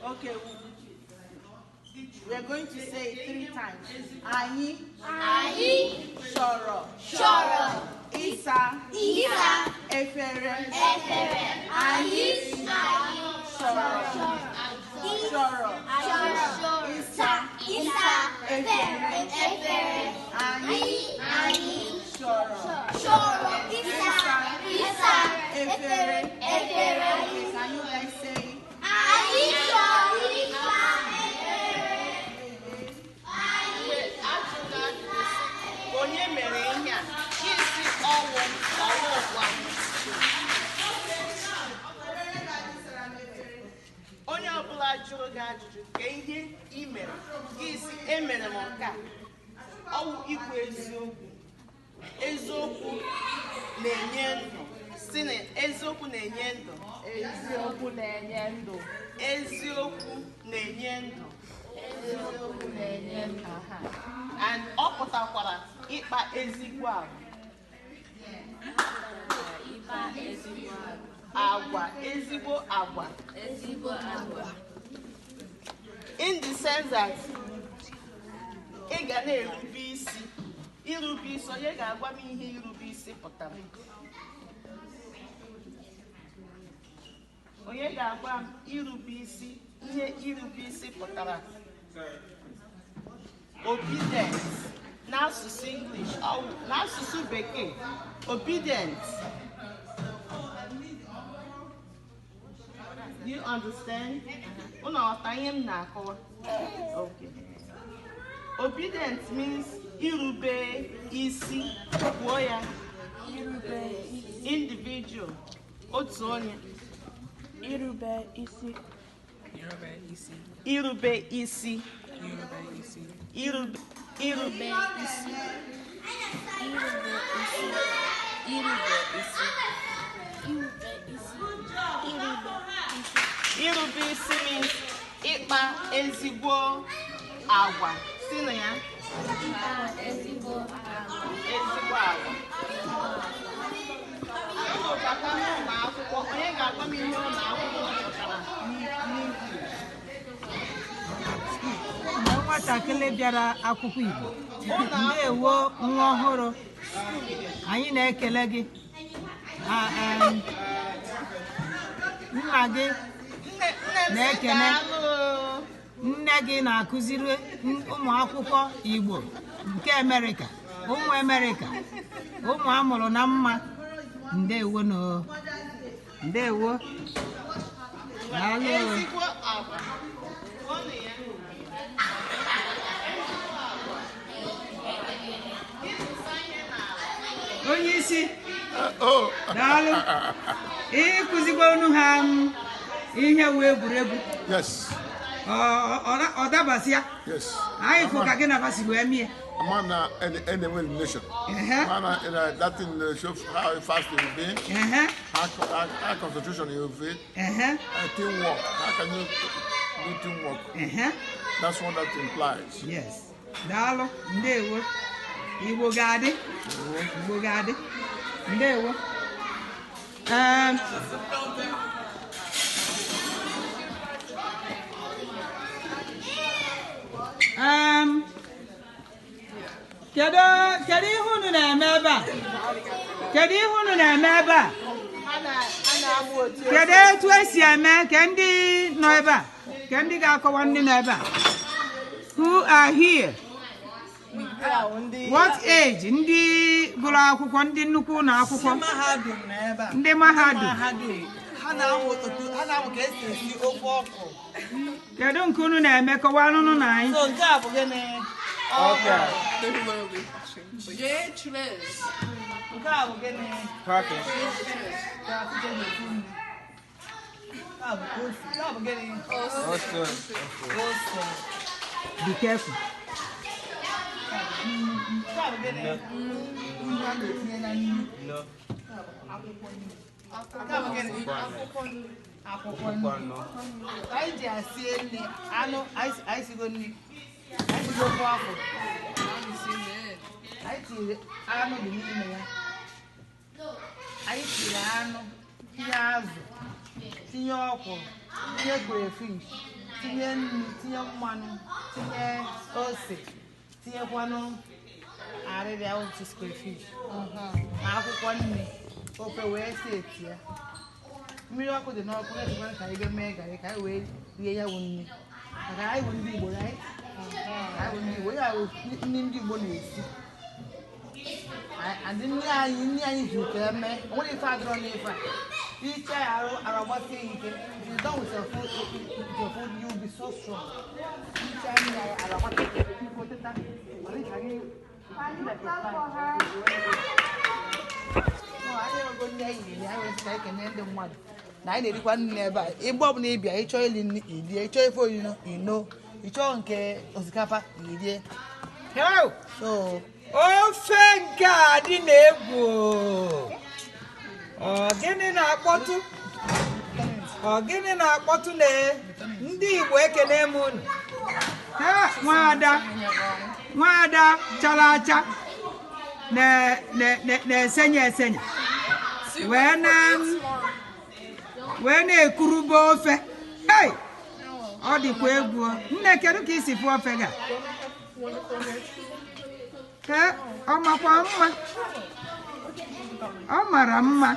Okay. We are going to say it 3 times. Anyị. Chọrọ. Ịsa. Efere. Anyị. Chọrọ. Ịsa. Efere. Anyị. Chọrọ. Ịsa. Efere. Okay, can you guys say? Onye mere ihe a, isi ọwụ ọgwa. Onye ọbụla jụrụ gị ajụjụ ka ihe ị mere, gị si emere m nke a, ọwụ ikwu eziokwu. Eziokwu na-enye ndụ. Si na eziokwu na-enye ndụ. Eziokwu na-enye ndụ. Eziokwu na-enye ndụ. Eziokwu na-enye ndụ. And ọ pụtakwara ịkpa ezigbo agwa. Ezigbo agwa. In the sense that ị ga na-erube isi. Irube isi, onye ga-agwa m ihe irube isi pụtara. Onye ga-agwa m irube isi, ihe irube isi pụtara. Obedience. N'asụsụ English, n'asụsụ Bekee, obedience. Do you understand? Unu ọta ihe m na-akọwa? Okay. Obedience means irube isi. Kwuo ya. Individual. Otu onye. Irube isi. Irube isi. Irube isi means ịkpa ezigbo agwa. Si na ya. Ezigbo agwa. Ụlọ bata n'ụlọ akwụkwọ, onye ga-agwa m ihe ụlọ akwụkwọ pụtara n'English. Nwatakịrị bịara akwụkwọ Igbo. Ndewo nwa ọhụrụ. Anyị na-ekele gị. Nna gị na-ekele. Nne gị na-akụziri ụmụ akwụkwọ Igbo nke Amerịka, ụmụ Amerịka, ụmụ amụrụ na mma. Ndewo no. Ndewo. Ezigbo agwa. Onye isi. Daalụ. Ịkụzigbo unu ha ihe wee egwuregwu. Yes. Ọ dabasịa. Yes. Anyị fụ ka gị na basi wee mie. Mana any elimination. Mana that thing show how fast you will be. How concentration you will be. Teamwork. How can you do teamwork? That's what that implies. Yes. Daalụ. Ndewo. Igbo ga-adị. Igbo ga-adị. Ndewo. Kedu ihe unu na-eme ebe a? Kedu ihe unu na-eme ebe a? Kedu etu esi eme ka ndị nọ ebe a? Ka ndị ga-akọwa ndị nọ ebe a? Who are here? What age? Ndị gụrụ akwụkwọ, ndị nnukwu ụlọ akwụkwọ? Ndị mahadum. Ha na-amụ ka esi esi ofe ọkwụ. Kedu nke unu na-eme kọwalụnụ na anyị? So nke a bụ gịnị? Nke a bụ gịnị? Nke a bụ gịnị? Be careful. Nke a bụ gịnị? Ihe a na-etinye na nri. Nke a bụ gịnị? Akwụkwọ nri. Anyị ji asie nri, anụ, anyị sigo nri. Anyị sigo ofe akwụ. Anyị tiri anụ dị n'ime ya. Anyị tiri anụ, tinye azụ, tinye ọkwụrụ, tinye crayfish, tinye nnu, tinye mmanụ, tinye ose, tinyekwanụ arịrịa otu crayfish na akwụkwọ nri ofe wee seti ya. Mmiri ọkụ dị n'ọkụ na-echekwa ka anyị ga-eme garị ka anyị wee rie ya bụ nri. Maka anyị bụ ndị Igbo, anyị bụ ndị Igbo, ya bụ nri ndị Igbo na-esi. Nri anyị ji ụtọ eme, o nwere ife adịrọ n'ife a. Iche ya arụ agbasie ike. If you done with your food, you will be so strong. Iche anyị ya arụ agbasie ike. Na anyị na-erikwa nri n'ebe a. Igbe ọbụla ịbịa ịchọọ ili nri ilie, ịchọọ ife oriri ino, ịchọọ nke osikapa ilie. So ofe nke a dị na-egwu. Gịnị na-akpọtụ na ndị Igbo ekene m unu. Nwada chara acha na-esenye wee na-ekurube ofe. Ọ dịkwa egwu. Nne, kedu ka isi fụ ofe ga? Ọ makwa mma. Ọ mara mma.